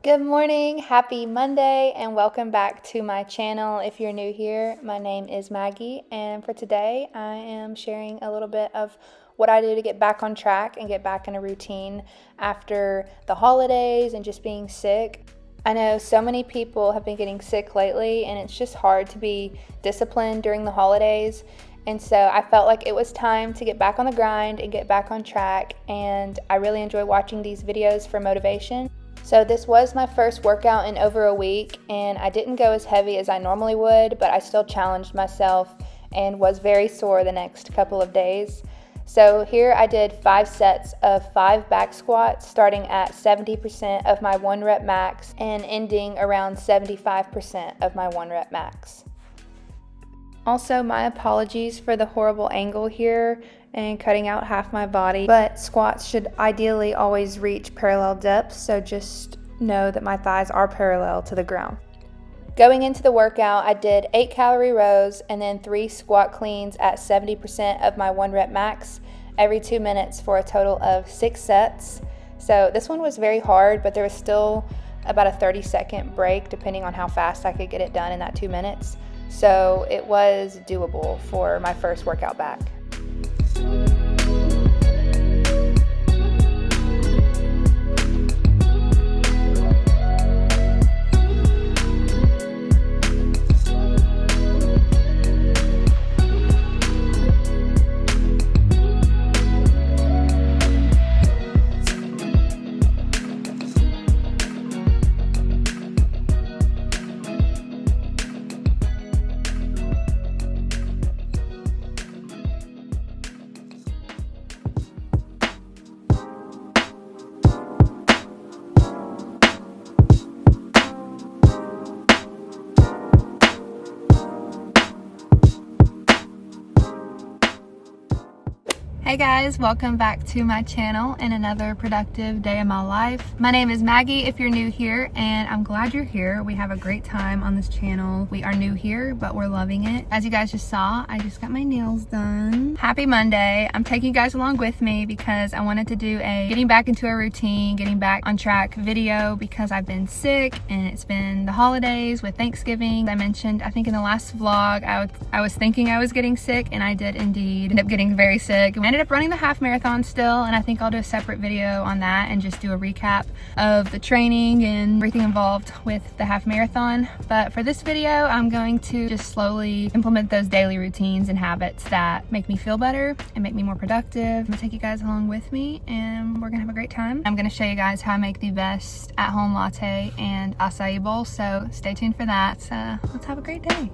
Good morning, happy Monday, and welcome back to my channel. If you're new here, my name is Maggie, and for today I am sharing a little bit of what I do to get back on track and get back in a routine after the holidays and just being sick. I know so many people have been getting sick lately, and it's just hard to be disciplined during the holidays. And so I felt like it was time to get back on the grind and get back on track, and I really enjoy watching these videos for motivation. So this was my first workout in over a week, and I didn't go as heavy as I normally would, but I still challenged myself and was very sore the next couple of days. So here I did 5 sets of 5 back squats, starting at 70% of my 1 rep max and ending around 75% of my 1 rep max. Also, my apologies for the horrible angle here and cutting out half my body, but squats should ideally always reach parallel depth, so just know that my thighs are parallel to the ground. Going into the workout, I did 8 calorie rows and then 3 squat cleans at 70% of my 1 rep max every 2 minutes for a total of 6 sets. So this one was very hard, but there was still about a 30-second break depending on how fast I could get it done in that 2 minutes. So it was doable for my first workout back. Hey guys, welcome back to my channel and another productive day of my life. My name is Maggie if you're new here, and I'm glad you're here. We have a great time on this channel. We are new here, but we're loving it. As you guys just saw, I just got my nails done. Happy Monday. I'm taking you guys along with me because I wanted to do a getting back into a routine, getting back on track video because I've been sick and it's been the holidays with Thanksgiving. I mentioned, I think in the last vlog, I was thinking I was getting sick, and I did indeed end up getting very sick. I ended up running the half marathon still, and I think I'll do a separate video on that and just do a recap of the training and everything involved with the half marathon. But for this video, I'm going to just slowly implement those daily routines and habits that make me feel better and make me more productive. I'm gonna take you guys along with me, and we're gonna have a great time. I'm gonna show you guys how I make the best at-home latte and acai bowl, so stay tuned for that. So let's have a great day.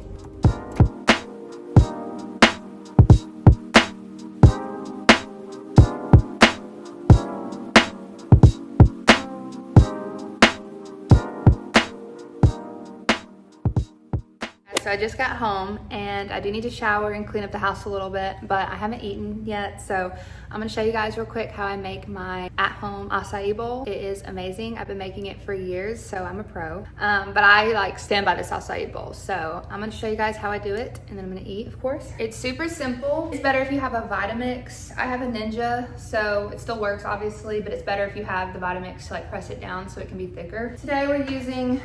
So I just got home, and I do need to shower and clean up the house a little bit, but I haven't eaten yet. So I'm gonna show you guys real quick how I make my at-home acai bowl. It is amazing. I've been making it for years, so I'm a pro. But I stand by this acai bowl. So I'm gonna show you guys how I do it, and then I'm gonna eat, of course. It's super simple. It's better if you have a Vitamix. I have a Ninja, so it still works obviously, but it's better if you have the Vitamix to press it down so it can be thicker. Today we're using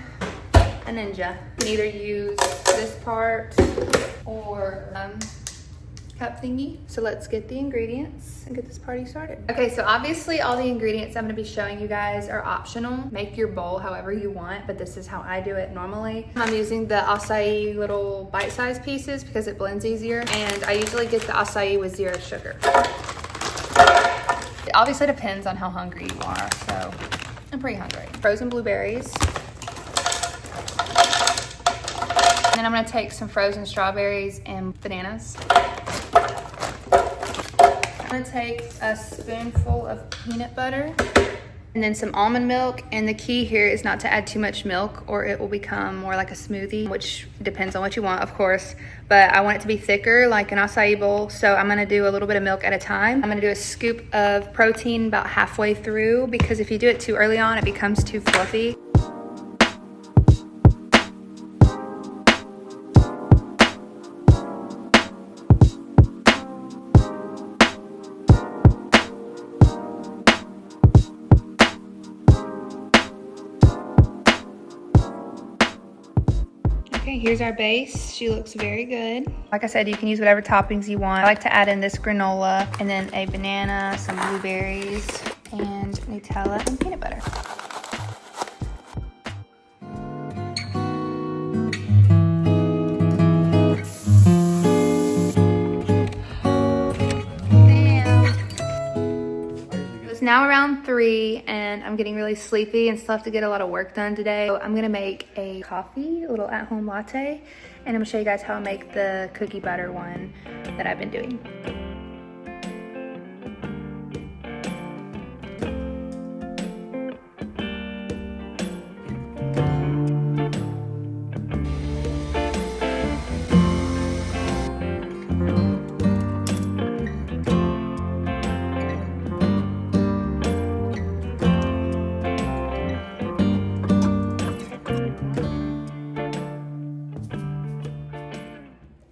a Ninja. You can either use this part or cup thingy. So let's get the ingredients and get this party started. Okay, so obviously all the ingredients I'm gonna be showing you guys are optional. Make your bowl however you want, but this is how I do it normally. I'm using the acai little bite-sized pieces because it blends easier, and I usually get the acai with 0 sugar. It obviously depends on how hungry you are, so I'm pretty hungry. Frozen blueberries. And then I'm gonna take some frozen strawberries and bananas. I'm gonna take a spoonful of peanut butter and then some almond milk. And the key here is not to add too much milk or it will become more like a smoothie, which depends on what you want, of course. But I want it to be thicker, like an acai bowl. So I'm gonna do a little bit of milk at a time. I'm gonna do a scoop of protein about halfway through, because if you do it too early on, it becomes too fluffy. Okay, here's our base. She looks very good. Like I said, you can use whatever toppings you want. I like to add in this granola and then a banana, some blueberries, and Nutella and peanut butter. Now around 3 and I'm getting really sleepy and still have to get a lot of work done today. So I'm gonna make a coffee, a little at-home latte, and I'm gonna show you guys how I make the cookie butter one that I've been doing.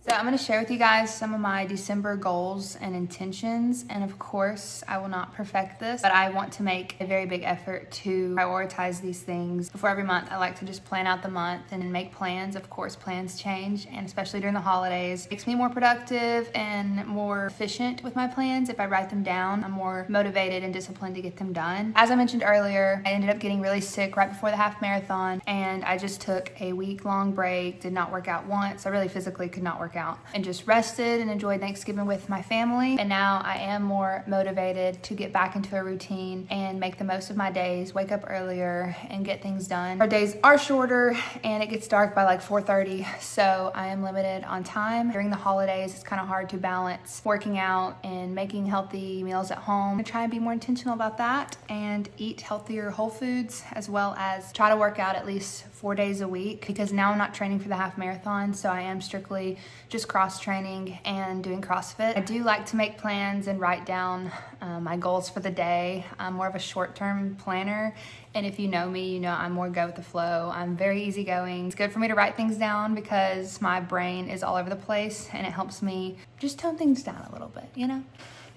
So I'm going to share with you guys some of my December goals and intentions, and of course I will not perfect this, but I want to make a very big effort to prioritize these things. Before every month I like to just plan out the month and make plans. Of course plans change, and especially during the holidays. It makes me more productive and more efficient with my plans if I write them down. I'm more motivated and disciplined to get them done. As I mentioned earlier, I ended up getting really sick right before the half marathon, and I just took a week-long break, did not work out once. I really physically could not work out, and just rested and enjoyed Thanksgiving with my family. And now I am more motivated to get back into a routine and make the most of my days, wake up earlier and get things done. Our days are shorter and it gets dark by like 4:30, so I am limited on time. During the holidays, it's kind of hard to balance working out and making healthy meals at home. I'm gonna try and be more intentional about that and eat healthier whole foods, as well as try to work out at least 4 days a week, because now I'm not training for the half marathon, so I am strictly just cross training and doing CrossFit. I do like to make plans and write down my goals for the day. I'm more of a short-term planner, and if you know me, you know I'm more go with the flow. I'm very easygoing. It's good for me to write things down because my brain is all over the place, and it helps me just tone things down a little bit, you know?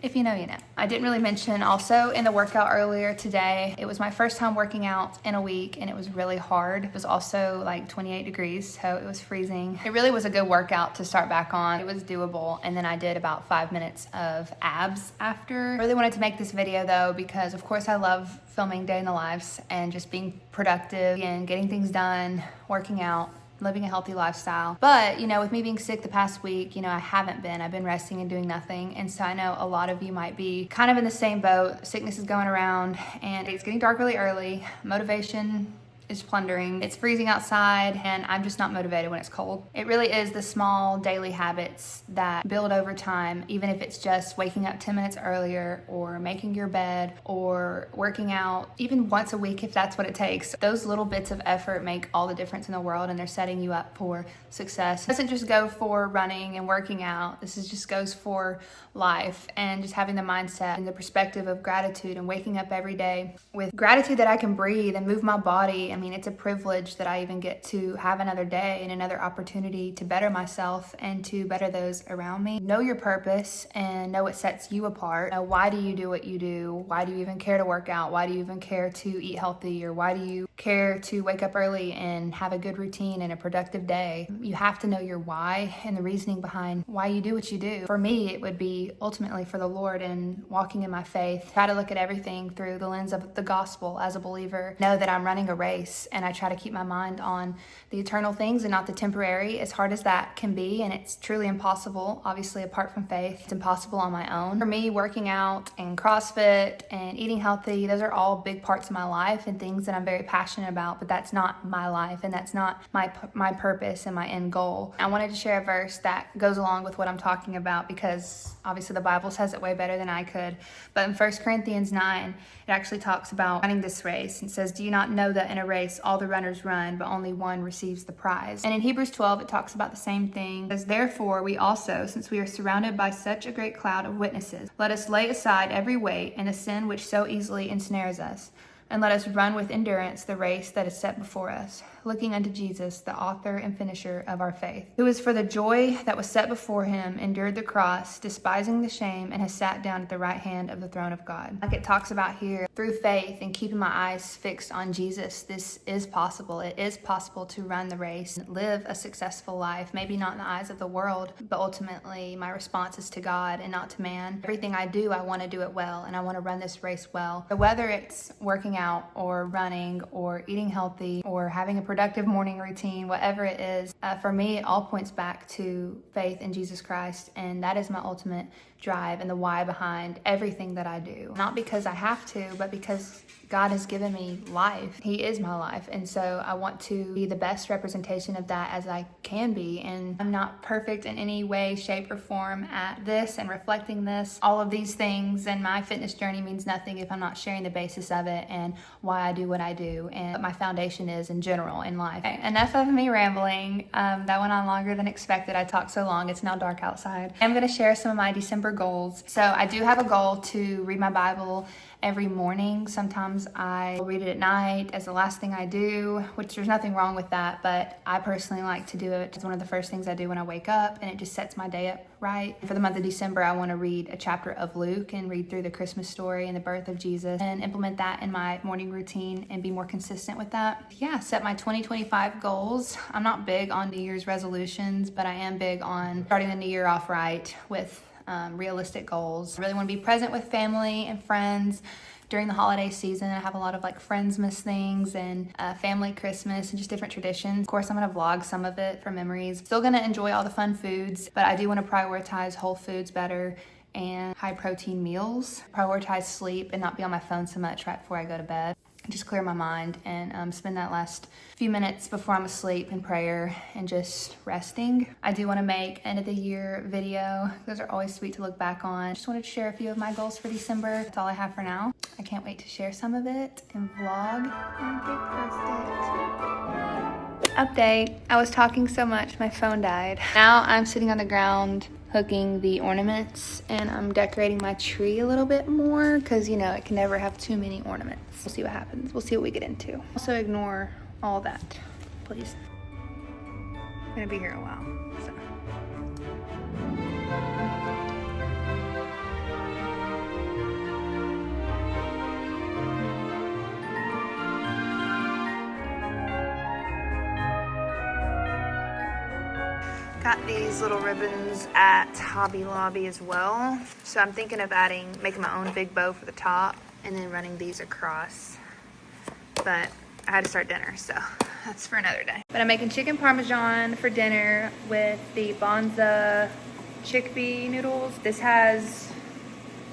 If you know, you know. I didn't really mention also in the workout earlier today, it was my first time working out in a week, and it was really hard. It was also like 28 degrees, so it was freezing. It really was a good workout to start back on. It was doable, and then I did about 5 minutes of abs after. I really wanted to make this video though, because of course I love filming day in the lives and just being productive and getting things done, working out, living a healthy lifestyle. But, you know, with me being sick the past week, you know, I haven't been. I've been resting and doing nothing. And so I know a lot of you might be kind of in the same boat. Sickness is going around and it's getting dark really early. Motivation is plundering. It's freezing outside and I'm just not motivated when it's cold. It really is the small daily habits that build over time, even if it's just waking up 10 minutes earlier or making your bed or working out even once a week if that's what it takes. Those little bits of effort make all the difference in the world, and they're setting you up for success. It doesn't just go for running and working out. This is just goes for life, and just having the mindset and the perspective of gratitude and waking up every day with gratitude that I can breathe and move my body. I mean, it's a privilege that I even get to have another day and another opportunity to better myself and to better those around me. Know your purpose and know what sets you apart. Know why do you do what you do? Why do you even care to work out? Why do you even care to eat healthy? Or why do you care to wake up early and have a good routine and a productive day? You have to know your why and the reasoning behind why you do what you do. For me, it would be ultimately for the Lord and walking in my faith. Try to look at everything through the lens of the gospel as a believer. Know that I'm running a race race, and I try to keep my mind on the eternal things and not the temporary, as hard as that can be. And it's truly impossible, obviously, apart from faith. It's impossible on my own. For me, working out and CrossFit and eating healthy, those are all big parts of my life and things that I'm very passionate about, but that's not my life, and that's not my purpose and my end goal. I wanted to share a verse that goes along with what I'm talking about, because obviously the Bible says it way better than I could. But in 1 Corinthians 9, it actually talks about running this race. It says, "Do you not know that in a race all the runners run, but only one receives the prize?" And in Hebrews 12, it talks about the same thing. It says, "Therefore we also, since we are surrounded by such a great cloud of witnesses, let us lay aside every weight and the sin which so easily ensnares us, and let us run with endurance the race that is set before us, looking unto Jesus, the author and finisher of our faith, who is for the joy that was set before him endured the cross, despising the shame, and has sat down at the right hand of the throne of God." Like it talks about here, through faith and keeping my eyes fixed on Jesus, this is possible. It is possible to run the race and live a successful life, maybe not in the eyes of the world, but ultimately my response is to God and not to man. Everything I do, I want to do it well, and I want to run this race well. So whether it's working out or running or eating healthy or having a productive morning routine, whatever it is, for me, it all points back to faith in Jesus Christ, and that is my ultimate drive and the why behind everything that I do. Not because I have to, but because God has given me life. He is my life, and so I want to be the best representation of that as I can be. And I'm not perfect in any way, shape, or form at this and reflecting this. All of these things, and my fitness journey means nothing if I'm not sharing the basis of it and why I do what I do and what my foundation is in general in life. Okay, enough of me rambling. That went on longer than expected. I talked so long. It's now dark outside. I'm going to share some of my December goals. So I do have a goal to read my Bible every morning. Sometimes I read it at night as the last thing I do, which there's nothing wrong with that, but I personally like to do it. It's one of the first things I do when I wake up, and it just sets my day up right. For the month of December, I want to read a chapter of Luke and read through the Christmas story and the birth of Jesus and implement that in my morning routine and be more consistent with that. Yeah, set my 2025 goals. I'm not big on New Year's resolutions, but I am big on starting the new year off right with realistic goals. I really want to be present with family and friends during the holiday season. I have a lot of like Friendsmas things and family Christmas and just different traditions. Of course, I'm going to vlog some of it for memories. Still going to enjoy all the fun foods, but I do want to prioritize whole foods better and high protein meals. Prioritize sleep and not be on my phone so much right before I go to bed. Just clear my mind and spend that last few minutes before I'm asleep in prayer and just resting. I do want to make end of the year video. Those are always sweet to look back on. Just wanted to share a few of my goals for December. That's all I have for now. I can't wait to share some of it and vlog and get posted. Update. I was talking so much, my phone died. Now I'm sitting on the ground hooking the ornaments, and I'm decorating my tree a little bit more because, you know, it can never have too many ornaments. We'll see what happens. We'll see what we get into. Also ignore all that, please. I'm gonna be here a while, so. Got these little ribbons at Hobby Lobby as well. So I'm thinking of making my own big bow for the top and then running these across. But I had to start dinner, so that's for another day. But I'm making chicken parmesan for dinner with the Bonza chickpea noodles. This has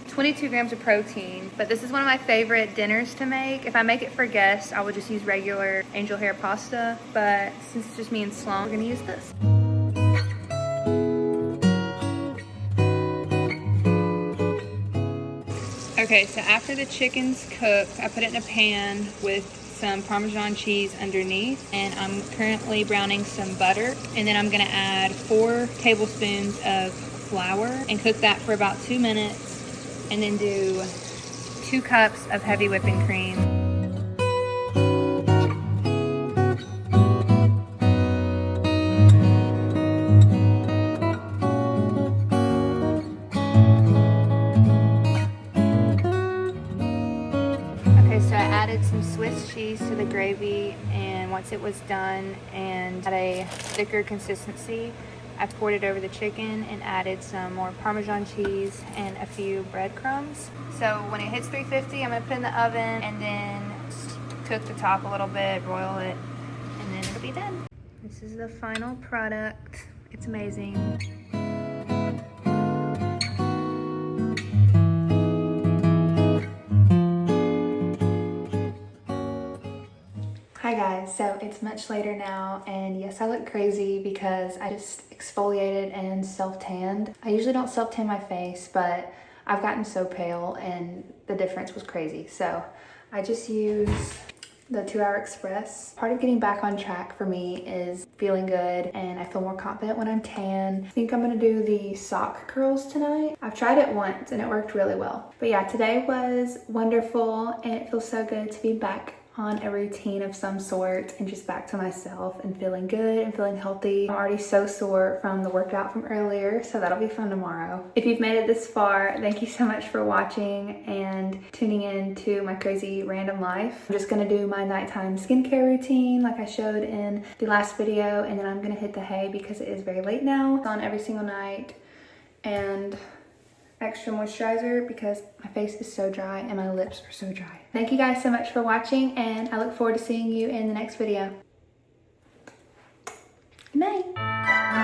22 grams of protein, but this is one of my favorite dinners to make. If I make it for guests, I would just use regular angel hair pasta, but since it's just me and Sloan, we're gonna use this. Okay, so after the chicken's cooked, I put it in a pan with some Parmesan cheese underneath, and I'm currently browning some butter, and then I'm gonna add 4 tablespoons of flour and cook that for about 2 minutes, and then do 2 cups of heavy whipping cream. So I added some Swiss cheese to the gravy, and once it was done and had a thicker consistency, I poured it over the chicken and added some more Parmesan cheese and a few breadcrumbs. So when it hits 350, I'm gonna put it in the oven and then cook the top a little bit, broil it, and then it'll be done. This is the final product. It's amazing. Hi guys, so it's much later now, and yes, I look crazy because I just exfoliated and self-tanned. I usually don't self-tan my face, but I've gotten so pale and the difference was crazy. So I just use the 2 Hour Express. Part of getting back on track for me is feeling good, and I feel more confident when I'm tan. I think I'm gonna do the sock curls tonight. I've tried it once and it worked really well. But yeah, today was wonderful and it feels so good to be back on a routine of some sort and just back to myself and feeling good and feeling healthy. I'm already so sore from the workout from earlier, so that'll be fun tomorrow. If you've made it this far, thank you so much for watching and tuning in to my crazy random life. I'm just gonna do my nighttime skincare routine like I showed in the last video, and then I'm gonna hit the hay because it is very late now. It's on every single night, and extra moisturizer because my face is so dry and my lips are so dry. Thank you guys so much for watching, and I look forward to seeing you in the next video. Good night.